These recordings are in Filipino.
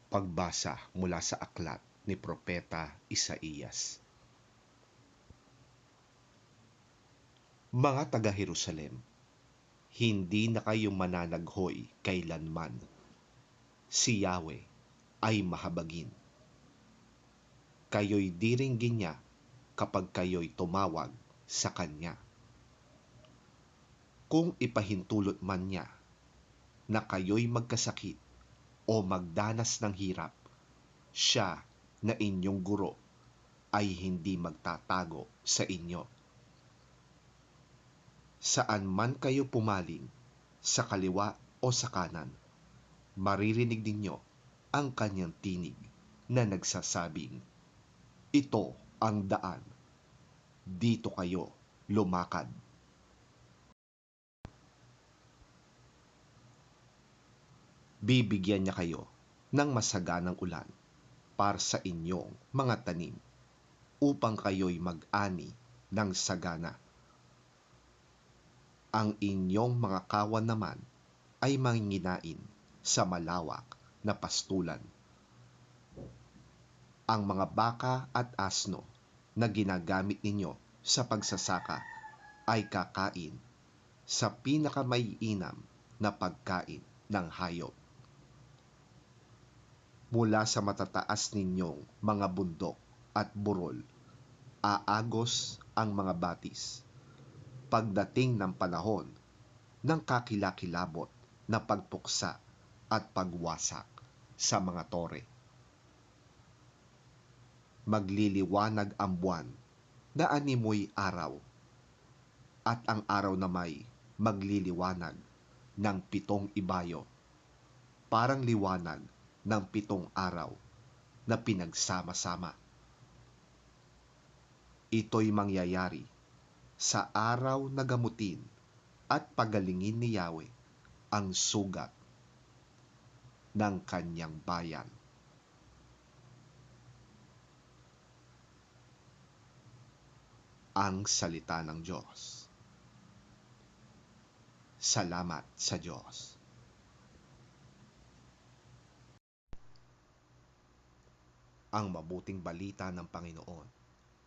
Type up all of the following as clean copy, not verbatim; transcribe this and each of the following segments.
Pagbasa mula sa aklat ni Propeta Isaías. Mga taga-Jerusalem, hindi na kayo mananaghoy kailanman. Si Yahweh ay mahabagin. Kayo'y diringgin niya kapag kayo'y tumawag sa Kanya. Kung ipahintulot man niya na kayo'y magkasakit o magdanas ng hirap, siya na inyong guro ay hindi magtatago sa inyo. Saan man kayo pumaling, sa kaliwa o sa kanan, maririnig ninyo ang kanyang tinig na nagsasabing, "Ito ang daan, dito kayo lumakad." Bibigyan niya kayo ng masaganang ulan para sa inyong mga tanim, upang kayo'y mag-ani ng sagana. Ang inyong mga kawan naman ay manginginain sa malawak na pastulan. Ang mga baka at asno na ginagamit ninyo sa pagsasaka ay kakain sa pinakamaiinam na pagkain ng hayop. Mula sa matataas ninyong mga bundok at burol, aagos ang mga batis. Pagdating ng panahon ng kakilakilabot na pagpuksa at pagwasak sa mga tore. Magliliwanag ang buwan na animoy araw, at ang araw na may magliliwanag ng 7 ibayo, parang liwanag ng 7 araw na pinagsama-sama. Ito'y mangyayari sa araw na gamutin at pagalingin ni Yahweh ang sugat ng kanyang bayan. Ang salita ng Diyos. Salamat sa Diyos. Ang mabuting balita ng Panginoon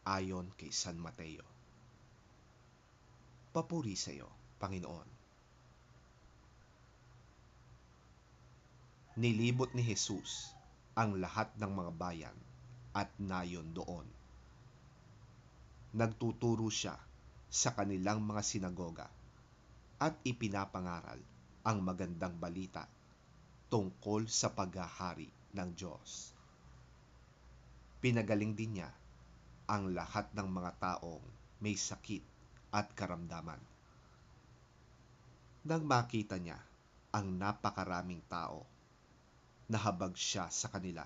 ayon kay San Mateo. Papuri sa iyo, Panginoon. Nilibot ni Jesus ang lahat ng mga bayan at nayon doon. Nagtuturo siya sa kanilang mga sinagoga at ipinapangaral ang magandang balita tungkol sa paghahari ng Diyos. Pinagaling din niya ang lahat ng mga taong may sakit at karamdaman. Nang makita niya ang napakaraming tao, nahabag siya sa kanila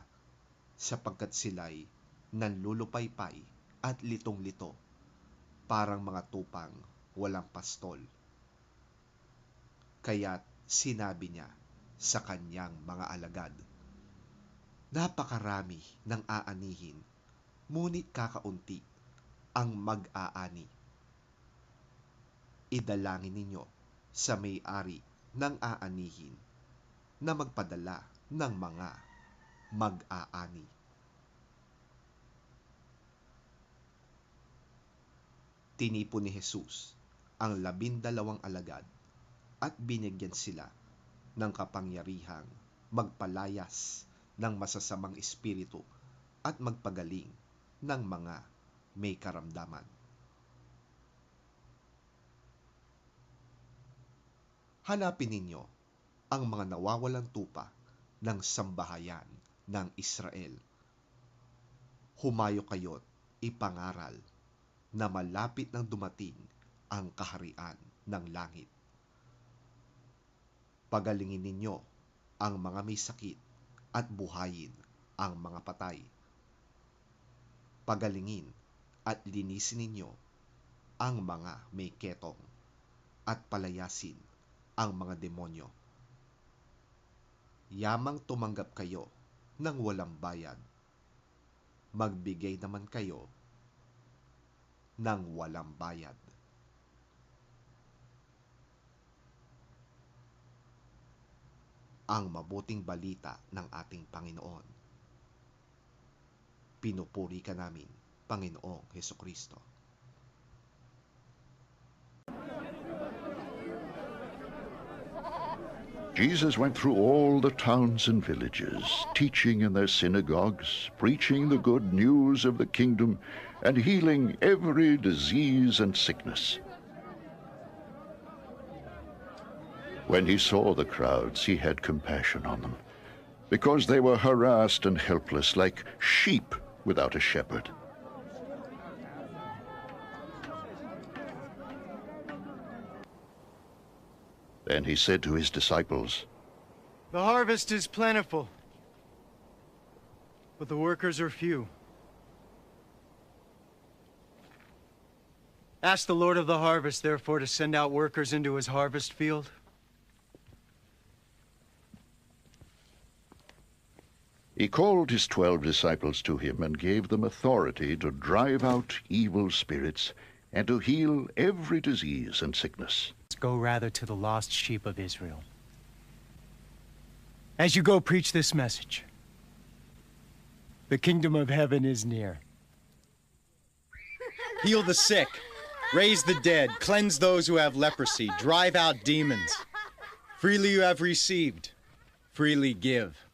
sapagkat sila'y nanlulupaypay at litong-lito, parang mga tupang walang pastol. Kaya't sinabi niya sa kanyang mga alagad, "Napakarami ng aanihin, ngunit kakaunti ang mag-aani. Idalangin ninyo sa may-ari ng aanihin na magpadala ng mga mag-aani." Tinipon ni Jesus ang 12 alagad at binigyan sila ng kapangyarihang magpalayas ng masasamang espiritu at magpagaling ng mga may karamdaman. Hanapin ninyo ang mga nawawalang tupa ng sambahayan ng Israel. Humayo kayo't ipangaral na malapit nang dumating ang kaharian ng langit. Pagalingin ninyo ang mga may sakit at buhayin ang mga patay. Pagalingin at linisin ninyo ang mga may ketong at palayasin ang mga demonyo. Yamang tumanggap kayo ng walang bayad, magbigay naman kayo ng walang bayad. ang mabuting balita ng ating Panginoon. Pinupuri ka namin, Panginoong Hesukristo. Jesus went through all the towns and villages, teaching in their synagogues, preaching the good news of the kingdom, and healing every disease and sickness. When he saw the crowds, he had compassion on them, because they were harassed and helpless, like sheep without a shepherd. Then he said to his disciples, "The harvest is plentiful, but the workers are few. Ask the Lord of the harvest, therefore, to send out workers into his harvest field." He called his 12 disciples to him and gave them authority to drive out evil spirits and to heal every disease and sickness. Go rather to the lost sheep of Israel. As you go, preach this message. The kingdom of heaven is near. Heal the sick, raise the dead, cleanse those who have leprosy, drive out demons. Freely you have received, freely give.